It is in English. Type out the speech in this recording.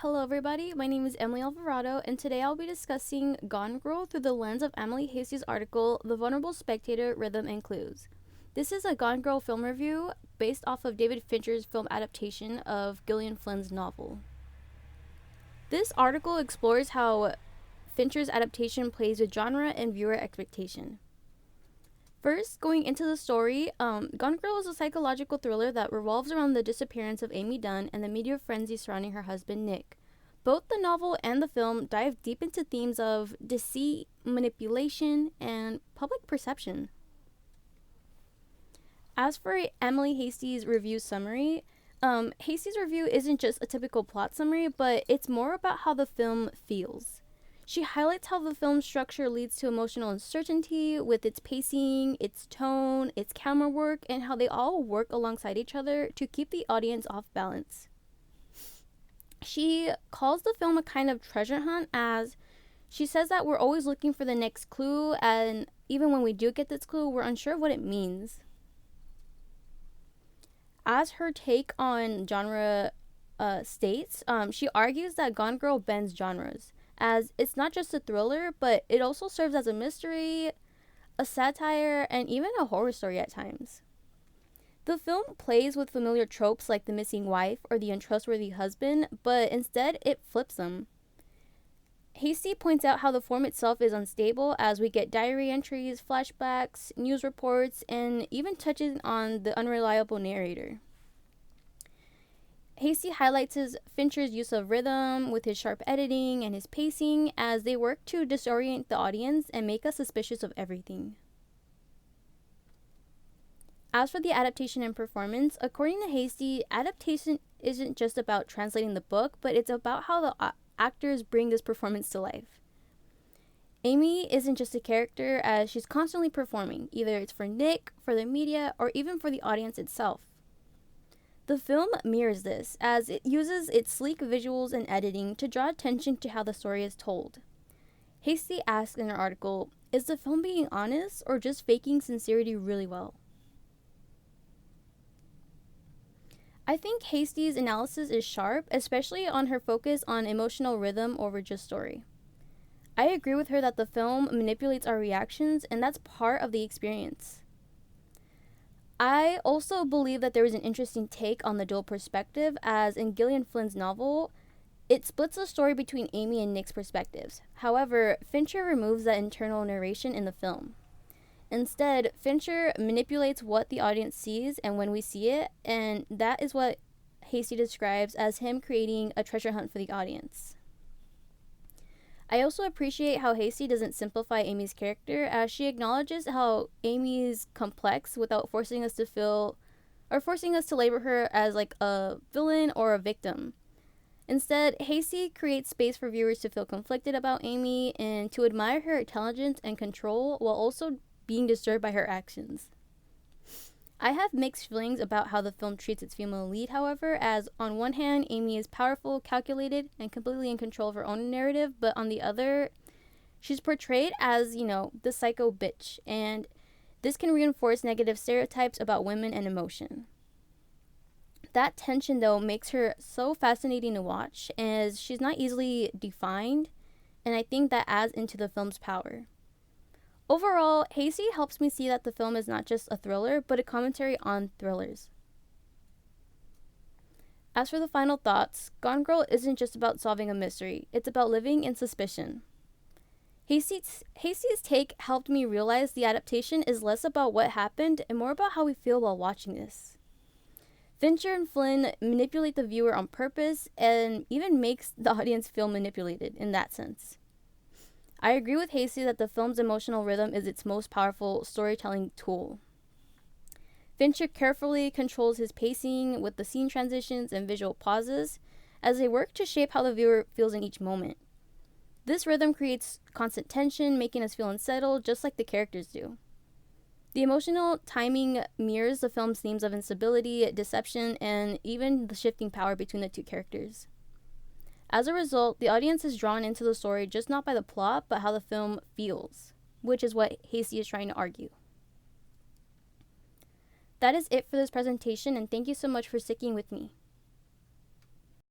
Hello everybody, my name is Emily Alvarado, and today I'll be discussing Gone Girl through the lens of Amelie Hastie's article, The Vulnerable Spectator, Rhythm and Clues. This is a Gone Girl film review based off of David Fincher's film adaptation of Gillian Flynn's novel. This article explores how Fincher's adaptation plays with genre and viewer expectation. First, going into the story, Gone Girl is a psychological thriller that revolves around the disappearance of Amy Dunn and the media frenzy surrounding her husband, Nick. Both the novel and the film dive deep into themes of deceit, manipulation, and public perception. As for Emily Hastie's review summary, Hastie's review isn't just a typical plot summary, but it's more about how the film feels. She highlights how the film's structure leads to emotional uncertainty with its pacing, its tone, its camera work, and how they all work alongside each other to keep the audience off balance. She calls the film a kind of treasure hunt, as she says that we're always looking for the next clue, and even when we do get this clue, we're unsure of what it means. As her take on genre states, she argues that Gone Girl bends genres, as it's not just a thriller, but it also serves as a mystery, a satire, and even a horror story at times. The film plays with familiar tropes like the missing wife or the untrustworthy husband, but instead it flips them. Hastie points out how the form itself is unstable, as we get diary entries, flashbacks, news reports, and even touches on the unreliable narrator. Hastie highlights Fincher's use of rhythm with his sharp editing and his pacing, as they work to disorient the audience and make us suspicious of everything. As for the adaptation and performance, according to Hastie, adaptation isn't just about translating the book, but it's about how the actors bring this performance to life. Amy isn't just a character, as she's constantly performing, either it's for Nick, for the media, or even for the audience itself. The film mirrors this, as it uses its sleek visuals and editing to draw attention to how the story is told. Hastie asks in her article, is the film being honest or just faking sincerity really well? I think Hastie's analysis is sharp, especially on her focus on emotional rhythm over just story. I agree with her that the film manipulates our reactions, and that's part of the experience. I also believe that there is an interesting take on the dual perspective, as in Gillian Flynn's novel, it splits the story between Amy and Nick's perspectives. However, Fincher removes that internal narration in the film. Instead, Fincher manipulates what the audience sees and when we see it, and that is what Hastie describes as him creating a treasure hunt for the audience. I also appreciate how Hastie doesn't simplify Amy's character, as she acknowledges how Amy is complex without forcing us to label her as like a villain or a victim. Instead, Hastie creates space for viewers to feel conflicted about Amy and to admire her intelligence and control while also being disturbed by her actions. I have mixed feelings about how the film treats its female lead, however, as on one hand, Amy is powerful, calculated, and completely in control of her own narrative, but on the other, she's portrayed as, the psycho bitch, and this can reinforce negative stereotypes about women and emotion. That tension, though, makes her so fascinating to watch, as she's not easily defined, and I think that adds into the film's power. Overall, Hastie helps me see that the film is not just a thriller, but a commentary on thrillers. As for the final thoughts, Gone Girl isn't just about solving a mystery, it's about living in suspicion. Hastie's take helped me realize the adaptation is less about what happened and more about how we feel while watching this. Fincher and Flynn manipulate the viewer on purpose and even makes the audience feel manipulated in that sense. I agree with Hastie that the film's emotional rhythm is its most powerful storytelling tool. Fincher carefully controls his pacing with the scene transitions and visual pauses as they work to shape how the viewer feels in each moment. This rhythm creates constant tension, making us feel unsettled just like the characters do. The emotional timing mirrors the film's themes of instability, deception, and even the shifting power between the two characters. As a result, the audience is drawn into the story just not by the plot, but how the film feels, which is what Hastie is trying to argue. That is it for this presentation, and thank you so much for sticking with me.